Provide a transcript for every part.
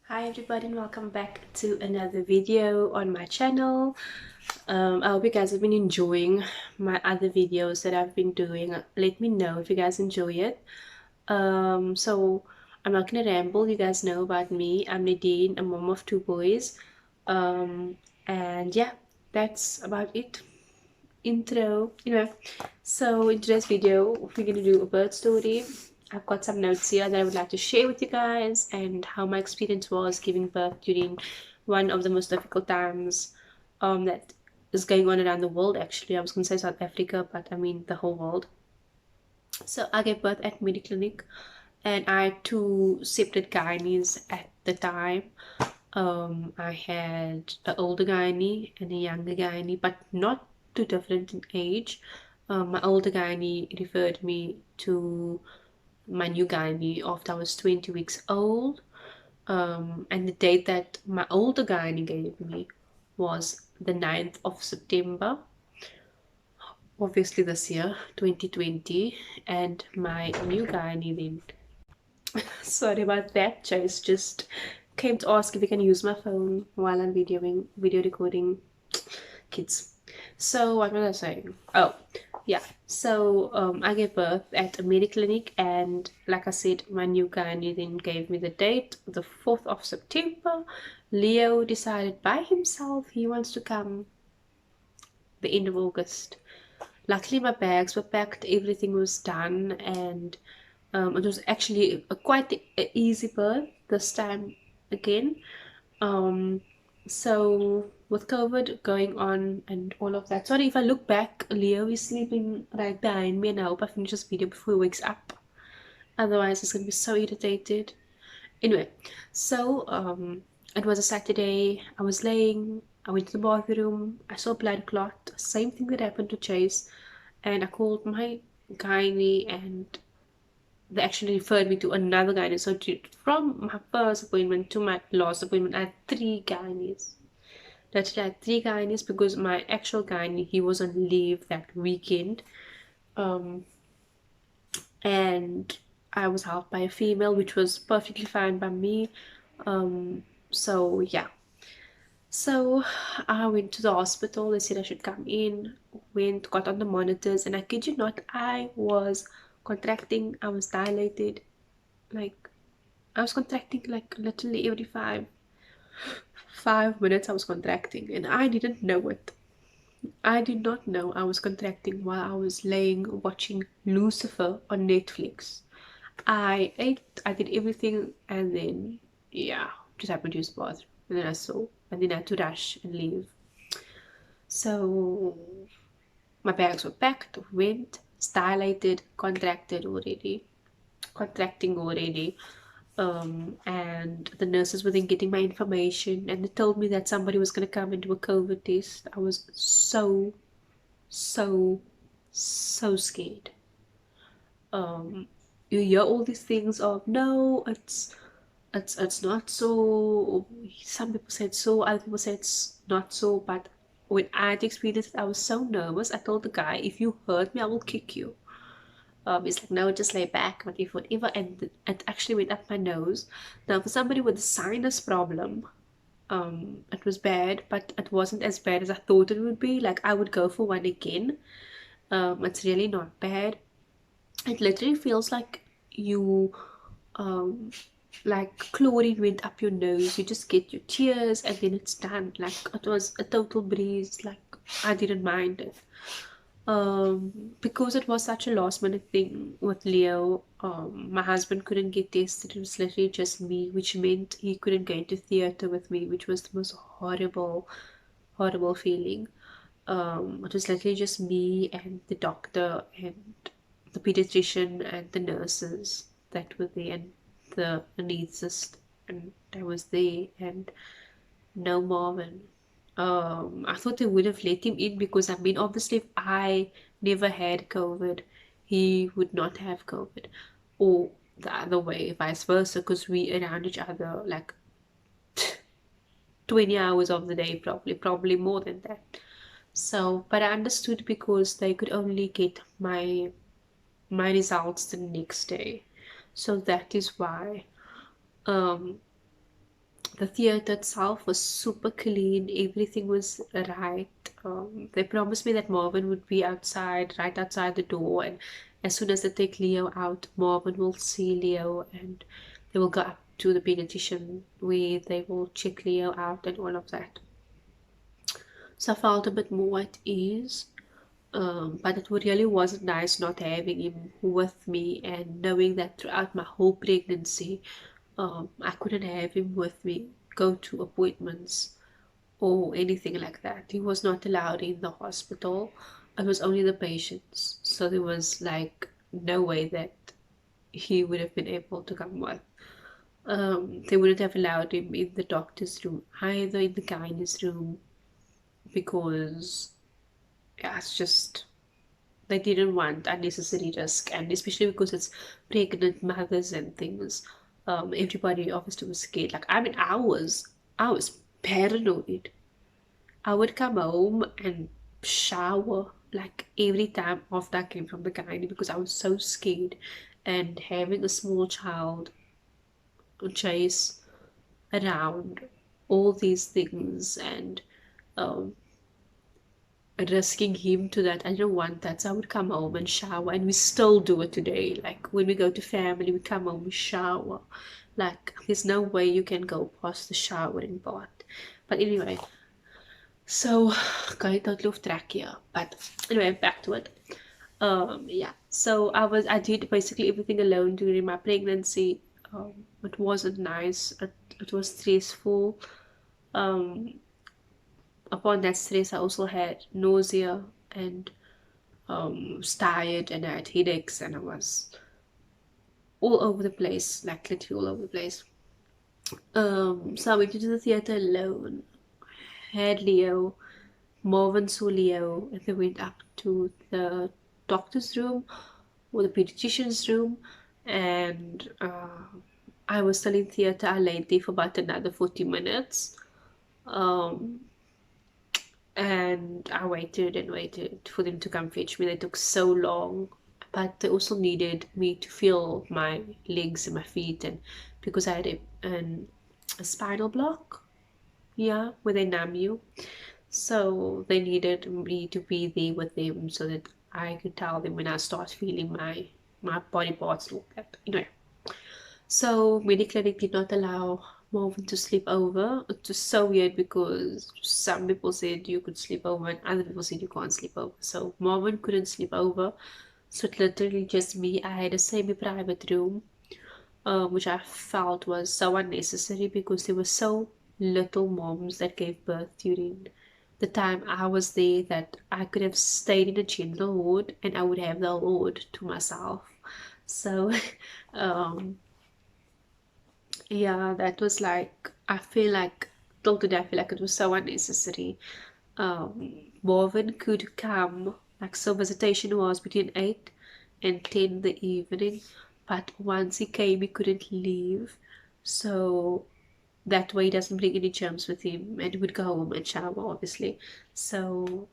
Hi everybody and welcome back to another video on my channel. I hope you guys have been enjoying my other videos that I've been doing. Let me know if you guys enjoy it. So I'm not gonna ramble. You guys know about me. I'm Nadine, a mom of two boys. And yeah, that's about it. Intro. So in today's video we're gonna do a bird story. I've got some notes here that I would like to share with you guys and how my experience was giving birth during one of the most difficult times that is going on around the world. Actually, I was gonna say South Africa, but I mean the whole world. So I gave birth at Mediclinic, and I had two separate gynaes at the time. I had an older gynae and a younger gynae, but not too different in age. My older gynae referred me to my new gynae after I was 20 weeks old. And the date that my older gynae gave me was the 9th of September, obviously this year, 2020. And my new gynae then, sorry about that, Chase just came to ask if we can use my phone while I'm video recording kids. So what was I saying? Oh, yeah. So I gave birth at a Mediclinic, and like I said, my new gynae then gave me the date, the 4th of September. Leo decided by himself he wants to come the end of August. Luckily, my bags were packed, everything was done, and it was actually quite a easy birth this time again. Um, so with COVID going on and all of that, sorry if I look back, Leo is sleeping right behind me, and I hope I finish this video before he wakes up. Otherwise, he's gonna be so irritated. Anyway, so it was a Saturday. I was laying. I went to the bathroom. I saw blood clot. Same thing that happened to Chase, and I called my gynae, and they actually referred me to another gynae. So from my first appointment to my last appointment, I had three gynaes. Literally, I had three gynaes because my actual gynae, he was on leave that weekend, um, and I was helped by a female, which was perfectly fine by me. So yeah. So I went to the hospital. They said I should come in. Went, got on the monitors, and I kid you not, I was contracting. I was dilated, like I was contracting like literally every 5 minutes I was contracting, and I didn't know it. I did not know I was contracting while I was laying watching Lucifer on Netflix. I ate, I did everything, and then yeah, just happened to use the bathroom, and then I saw, and then I had to rush and leave. So my bags were packed, went, dilated, contracting already. And the nurses were then getting my information, and they told me that somebody was going to come and do a COVID test. I was so, so scared. You hear all these things of no, it's not so. Some people said so, other people said it's not so. But when I had experienced it, I was so nervous. I told the guy, if you hurt me, I will kick you. He's like, no, just lay back, whatever, and it actually went up my nose. Now, for somebody with a sinus problem, it was bad, but it wasn't as bad as I thought it would be. Like, I would go for one again. It's really not bad. It literally feels like you, um, like chlorine went up your nose. You just get your tears, and then it's done. Like, it was a total breeze. Like, I didn't mind it. Because it was such a last minute thing with Leo, my husband couldn't get tested. It was literally just me, which meant he couldn't go into theater with me, which was the most horrible feeling. It was literally just me and the doctor and the pediatrician and the nurses that were there, and the anesthetist, and I was there, and no mom. And I thought they would have let him in because, I mean, obviously if I never had COVID, he would not have COVID, or the other way, vice versa, because we around each other like 20 hours of the day, probably more than that. So but I understood because they could only get my results the next day, so that is why. um The theater itself was super clean, everything was right. They promised me that Marvin would be outside, right outside the door, and as soon as they take Leo out, Marvin will see Leo and they will go up to the pediatrician where they will check Leo out and all of that. So I felt a bit more at ease. But it really wasn't nice not having him with me and knowing that throughout my whole pregnancy, I couldn't have him with me, go to appointments or anything like that. He was not allowed in the hospital. It was only the patients. So there was like no way that he would have been able to come with. They wouldn't have allowed him in the doctor's room, either in the gynae's room, because yeah, it's just they didn't want unnecessary risk, and especially because it's pregnant mothers and things. Everybody obviously was scared. Like I mean, I was paranoid. I would come home and shower like every time after I came from the gynae because I was so scared, and having a small child chase around all these things and um, risking him to that. I didn't want that. So I would come home and shower, and we still do it today. Like when we go to family, we come home, we shower. Like there's no way you can go past the showering part. But anyway, so going totally off track here. But anyway, back to it. Yeah. So I did basically everything alone during my pregnancy. It wasn't nice. It was stressful. Um, Upon that stress, I also had nausea and was tired and I had headaches and I was all over the place, like literally all over the place. So I went into the theater alone, had Leo, Marvin saw Leo, and they went up to the doctor's room or the pediatrician's room, and I was still in theater. I laid there for about another 40 minutes. Um, and I waited and waited for them to come fetch me. They took so long, but they also needed me to feel my legs and my feet, and because I had a spinal block, yeah, where they numb you, so they needed me to be there with them so that I could tell them when I start feeling my body parts like that. Anyway, so Mediclinic did not allow Marvin to sleep over. It was so weird because some people said you could sleep over and other people said you can't sleep over. So Marvin couldn't sleep over. So it literally just me. I had a semi-private room, which I felt was so unnecessary because there were so little moms that gave birth during the time I was there that I could have stayed in a general ward and I would have the ward to myself. So um yeah, that was like, I feel like, till today, I feel like it was so unnecessary. Marvin could come, like, so visitation was between 8 and 10 in the evening, but once he came, he couldn't leave. So that way he doesn't bring any germs with him, and he would go home and shower, obviously. So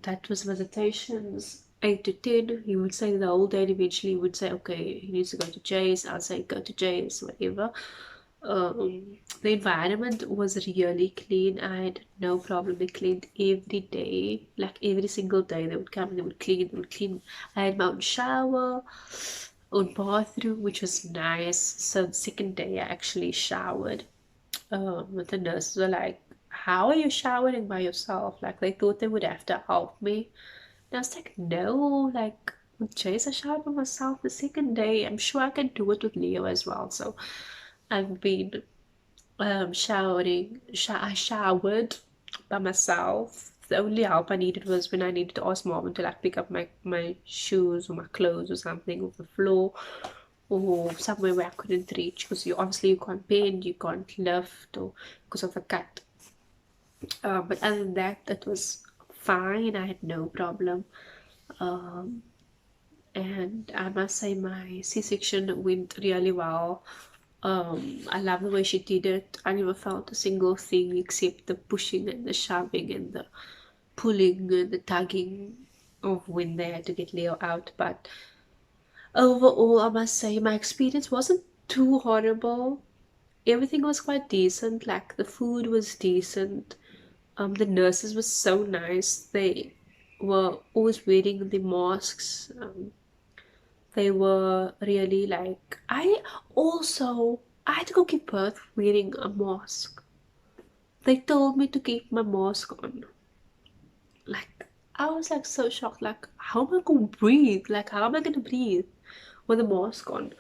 that was visitations 8 to 10. He would say the whole day, and eventually he would say, okay, he needs to go to Jay's. I'll say, go to Jay's, whatever. The environment was really clean. I had no problem. They cleaned every day, like every single day. They would come and they would clean, they would clean. I had my own shower, own bathroom, which was nice. So the second day I actually showered. The nurses were like, how are you showering by yourself? Like they thought they would have to help me. And I was like, no, like with Chase I showered by myself the second day. I'm sure I can do it with Leo as well. So I've been I showered by myself. The only help I needed was when I needed to ask mom to like pick up my shoes or my clothes or something off the floor or somewhere where I couldn't reach because you obviously you can't bend, you can't lift or because of the cut. But other than that, it was fine. I had no problem. And I must say my C-section went really well. I love the way she did it. I never felt a single thing except the pushing and the shoving and the pulling and the tugging of when they had to get Leo out. But overall, I must say my experience wasn't too horrible. everything was quite decent. Like the food was decent. The nurses were so nice. They were always wearing the masks. They were really like, I had to go give birth wearing a mask. They told me to keep my mask on. Like, I was like so shocked. Like, how am I gonna breathe? Like, how am I gonna breathe with a mask on?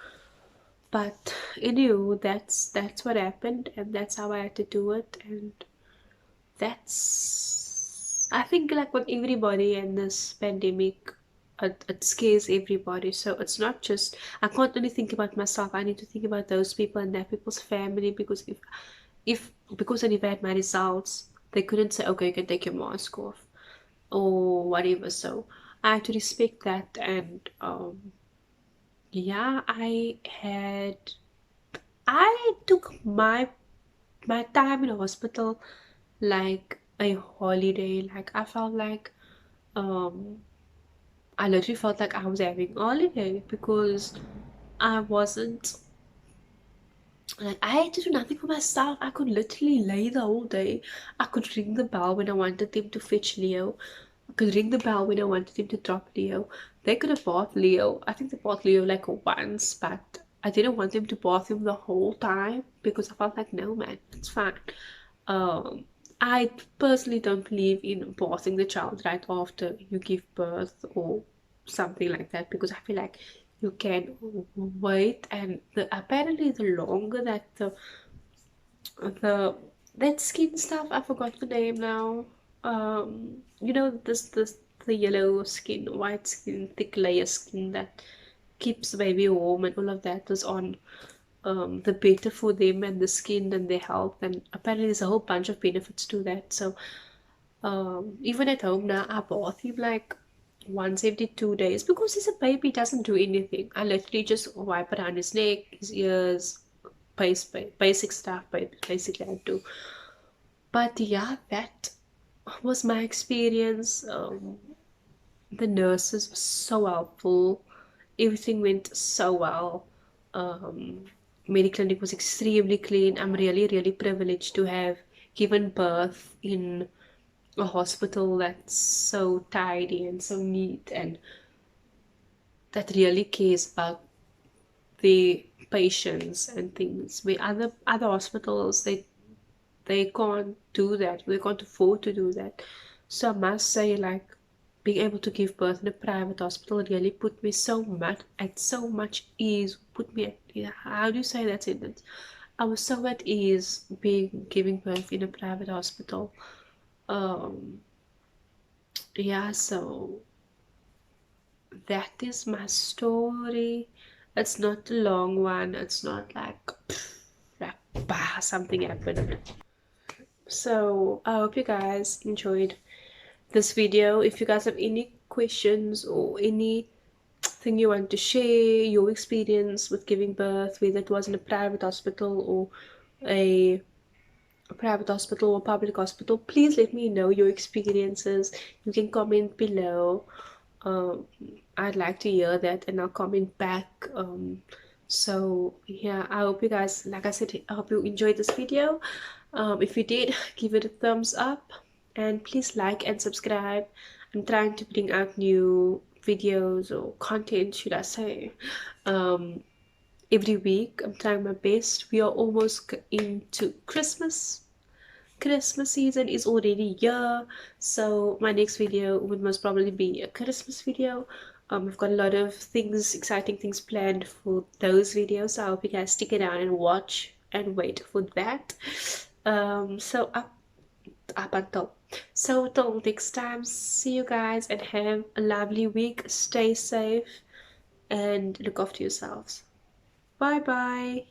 But anyway, that's what happened, and that's how I had to do it. And that's, I think, like with everybody in this pandemic, it scares everybody. So it's not just, I can't only think about myself. I need to think about those people and that people's family, because if because I never had my results, they couldn't say, okay, you can take your mask off or whatever. So I had to respect that. And yeah, I took my time in the hospital like a holiday. Like I felt like um I literally felt like I was having a holiday, because I wasn't, like, I had to do nothing for myself. I could literally lay the whole day. I could ring the bell when I wanted them to fetch Leo. I could ring the bell when I wanted them to drop Leo. They could have bathed Leo. I think they bathed Leo like once, but I didn't want them to bath him the whole time, because I felt like, no man, it's fine. Um, I personally don't believe in bathing the child right after you give birth or something like that, because I feel like you can wait, and apparently the longer that the that skin stuff, I forgot the name now. You know, this the yellow skin, white skin, thick layer skin that keeps the baby warm and all of that was on, the better for them and the skin and their health. And apparently there's a whole bunch of benefits to that. So even at home now, I bath him like once every 2 days, because he's a baby, he doesn't do anything. I literally just wipe around his neck, his ears, basic stuff, basically I do. But yeah, that was my experience. The nurses were so helpful. Everything went so well. Um, Mediclinic was extremely clean. I'm really, really privileged to have given birth in a hospital that's so tidy and so neat, and that really cares about the patients and things. Where other hospitals, they can't do that. They can't afford to do that. So I must say, like, being able to give birth in a private hospital really put me so much ease. Put me at, yeah, how do you say that sentence? I was so at ease being giving birth in a private hospital. Um, yeah, so that is my story. It's not a long one. It's not like, like bah, something happened. So I hope you guys enjoyed this video. If you guys have any questions or anything you want to share, your experience with giving birth, whether it was in a private hospital or a private hospital or public hospital, please let me know your experiences. You can comment below. um, I'd like to hear that, and I'll comment back. So yeah, I hope you guys, like I said, I hope you enjoyed this video. If you did, give it a thumbs up, and please like and subscribe. I'm trying to bring out new videos or content, should I say, um, every week. I'm trying my best. We are almost into Christmas season is already here, so my next video would most probably be a Christmas video. We've got a lot of things, exciting things planned for those videos, so I hope you guys stick around and watch and wait for that. So up until so till next time, see you guys and have a lovely week. Stay safe and look after yourselves. Bye bye.